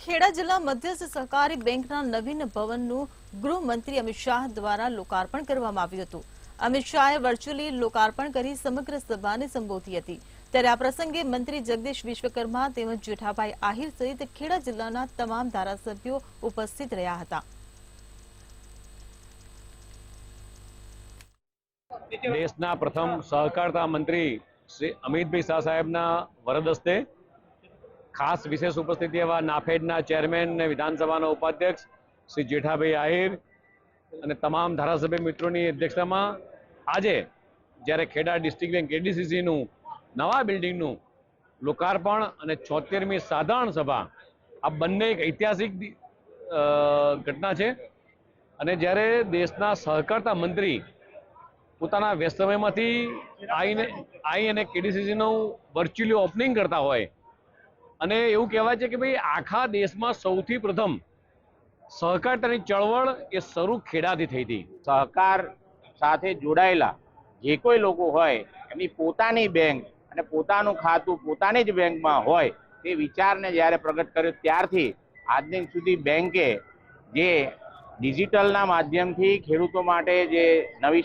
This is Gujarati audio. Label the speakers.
Speaker 1: ખેડા જિલ્લા મધ્યસ્થ સહકારી બેંકના નવીન ભવનનું ગૃહમંત્રી અમિત શાહ દ્વારા લોકાર્પણ કરવામાં આવ્યું હતું। અમિત શાહે વર્ચ્યુઅલી લોકાર્પણ કરી સમગ્ર સભાને સંબોધી હતી। ત્યારે આ પ્રસંગે મંત્રી જગદીશ વિશ્વકર્મા તેમજ જેઠાભાઈ આહિર સહિત ખેડા જિલ્લાના તમામ ધારાસભ્યો ઉપસ્થિત રહ્યા હતા।
Speaker 2: દેશના પ્રથમ સહકારતા મંત્રી શ્રી અમિતભાઈ શાહ સાહેબના વરદ હસ્તે ખાસ વિશેષ ઉપસ્થિતિ એવા નાફેડના ચેરમેન અને વિધાનસભાના ઉપાધ્યક્ષ શ્રી જેઠાભાઈ આહિર અને તમામ ધારાસભ્ય મિત્રોની અધ્યક્ષતામાં આજે જ્યારે ખેડા ડિસ્ટ્રિક્ટ બેંક કેડીસીસીનું નવા બિલ્ડિંગનું લોકાર્પણ અને 76મી સાધારણ સભા આ બંને એક ઐતિહાસિક ઘટના છે। અને જ્યારે દેશના સહકારતા મંત્રી પોતાના વ્યસ્ત સમયમાંથી આવી અને કેડીસીસીનું વર્ચ્યુઅલી ઓપનિંગ કરતા હોય અને એવું કહેવાય છે કે ભાઈ આખા દેશમાં સૌથી પ્રથમ સહકારતાની ચળવળ એ શરૂ ખેડાથી થઈ હતી।
Speaker 3: સહકાર સાથે જોડાયેલા જે કોઈ લોકો હોય એમની પોતાની બેંક અને પોતાનું ખાતું પોતાની જ બેંકમાં હોય તે વિચારને જ્યારે પ્રગટ કર્યો ત્યારથી આજ દિન સુધી બેંકે જે ડિજિટલના માધ્યમથી ખેડૂતો માટે જે નવી